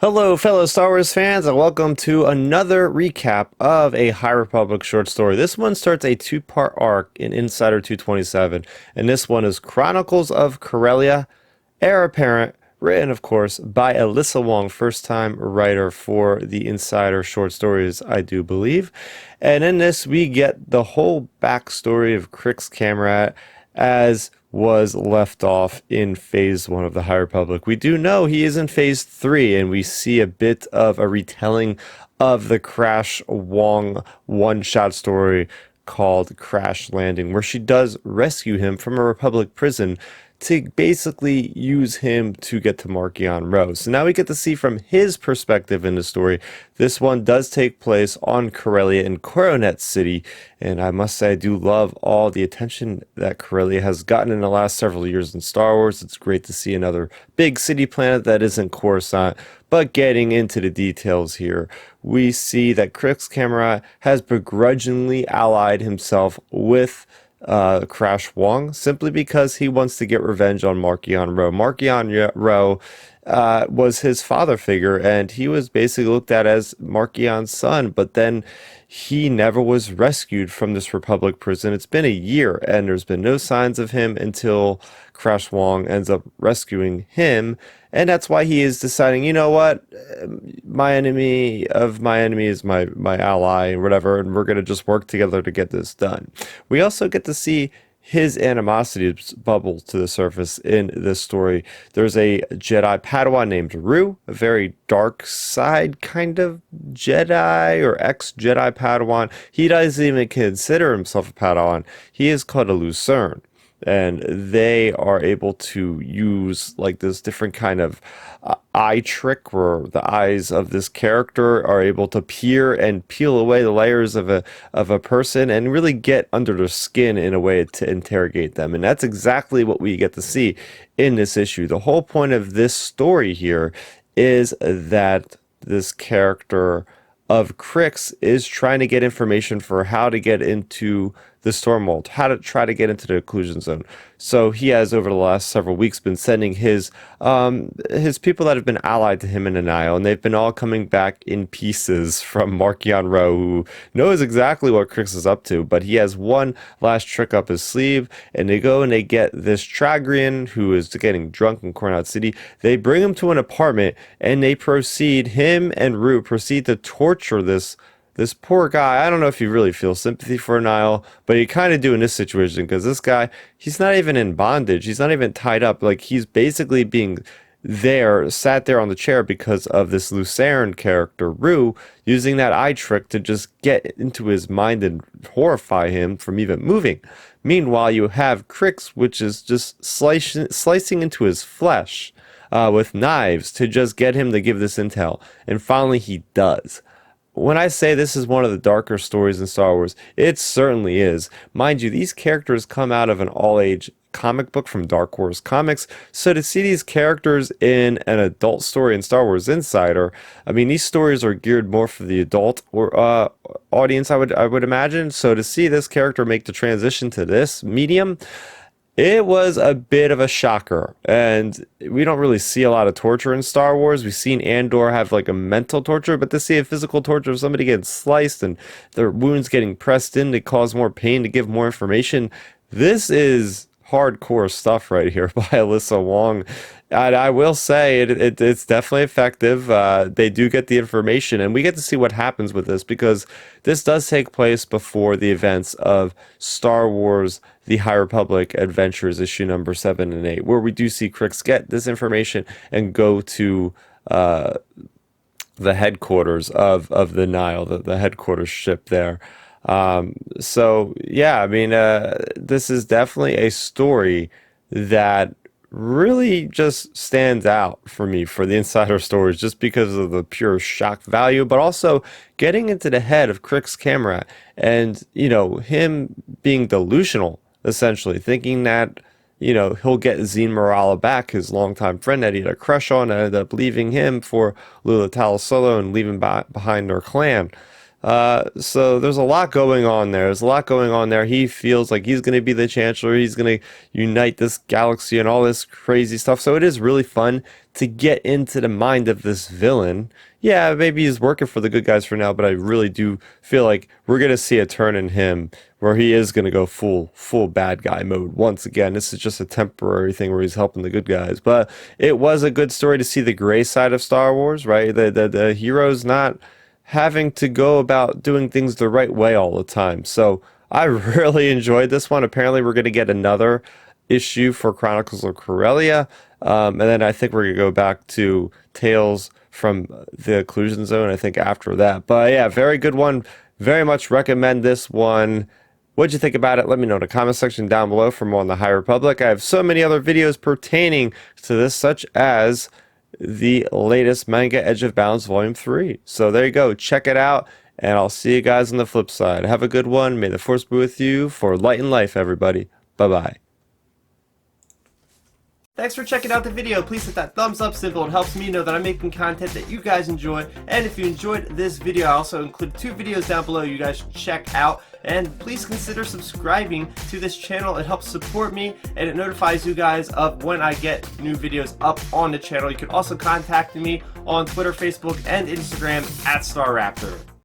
Hello, fellow Star Wars fans, and welcome to another recap of a High Republic short story. This one starts a two-part arc in Insider 227, and this one is Chronicles of Corellia, Heir Apparent, written, of course, by Alyssa Wong, first-time writer for the Insider short stories, I do believe. And in this, we get the whole backstory of Krix Kamerat as was left off in phase 1 of the High Republic. We do know he is in phase 3, and we see a bit of a retelling of the Crash Wong one-shot story called Crash Landing, where she does rescue him from a Republic prison to basically use him to get to Marchion Ro. So now we get to see from his perspective in the story. This one does take place on Corellia in Coronet City, and I must say I do love all the attention that Corellia has gotten in the last several years in Star Wars. It's great to see another big city planet that isn't Coruscant. But getting into the details here, we see that Krix Kamerat has begrudgingly allied himself with Crash Wong simply because he wants to get revenge on Marchion Ro. Marchion Ro was his father figure, and he was basically looked at as Marchion's son, but then he never was rescued from this Republic prison. It's been a year, and there's been no signs of him until Crash Wong ends up rescuing him, and that's why he is deciding, you know what, my enemy of my enemy is my ally, and whatever, and we're going to just work together to get this done. We also get to see his animosity bubble to the surface in this story. There's a Jedi Padawan named Ru, a very dark side kind of Jedi or ex-Jedi Padawan. He doesn't even consider himself a Padawan. He is called a Lucerne. And they are able to use like this different kind of eye trick where the eyes of this character are able to peer and peel away the layers of a person and really get under their skin in a way to interrogate them. And that's exactly what we get to see in this issue. The whole point of this story here is that this character of Krix is trying to get information for how to get into the Stormwall, how to try to get into the Occlusion Zone. So he has, over the last several weeks, been sending his people that have been allied to him in the Nihil, and they've been all coming back in pieces from Marchion Ro, who knows exactly what Krix is up to, but he has one last trick up his sleeve, and they go and they get this Tragrian, who is getting drunk in Coronet City. They bring him to an apartment, and him and Ru proceed to torture this poor guy. I don't know if you really feel sympathy for Nihil, but you kind of do in this situation, because this guy, he's not even in bondage. He's not even tied up. Like, he's basically being sat there on the chair because of this Lucerne character, Ru, using that eye trick to just get into his mind and horrify him from even moving. Meanwhile, you have Krix, which is just slicing into his flesh with knives to just get him to give this intel. And finally, he does. When I say this is one of the darker stories in Star Wars, it certainly is. Mind you, these characters come out of an all-age comic book from Dark Horse Comics, so to see these characters in an adult story in Star Wars Insider, I mean, these stories are geared more for the adult or audience, I would imagine. So to see this character make the transition to this medium, it was a bit of a shocker, and we don't really see a lot of torture in Star Wars. We've seen Andor have like a mental torture, but to see a physical torture of somebody getting sliced and their wounds getting pressed in to cause more pain, to give more information, this is hardcore stuff right here by Alyssa Wong. And I will say it's definitely effective. They do get the information, and we get to see what happens with this, because this does take place before the events of Star Wars The High Republic Adventures issue number 7 and 8, where we do see Krix get this information and go to the headquarters of the Nihil, the headquarters ship there. So yeah, I mean, this is definitely a story that really just stands out for me for the Insider stories, just because of the pure shock value, but also getting into the head of Krix Kamerat and, you know, him being delusional, essentially thinking that, you know, he'll get Zine Morala back, his longtime friend that he had a crush on, and ended up leaving him for Lula Solo and leaving behind their clan. So there's a lot going on there. There's a lot going on there. He feels like he's going to be the Chancellor. He's going to unite this galaxy and all this crazy stuff. So it is really fun to get into the mind of this villain. Yeah, maybe he's working for the good guys for now, but I really do feel like we're going to see a turn in him where he is going to go full bad guy mode once again. This is just a temporary thing where he's helping the good guys. But it was a good story to see the gray side of Star Wars, right? The hero's not having to go about doing things the right way all the time. So I really enjoyed this one. Apparently, we're going to get another issue for Chronicles of Corellia. And then I think we're going to go back to Tales from the Occlusion Zone, I think, after that. But yeah, very good one. Very much recommend this one. What'd you think about it? Let me know in the comment section down below for more on the High Republic. I have so many other videos pertaining to this, such as the latest manga Edge of Balance Volume 3. So there you go. Check it out, and I'll see you guys on the flip side. Have a good one. May the Force be with you for light and life, everybody. Bye-bye. Thanks for checking out the video. Please hit that thumbs up symbol. It helps me know that I'm making content that you guys enjoy. And if you enjoyed this video, I also included 2 videos down below you guys should check out. And please consider subscribing to this channel. It helps support me and it notifies you guys of when I get new videos up on the channel. You can also contact me on Twitter, Facebook, and Instagram @StarRaptor.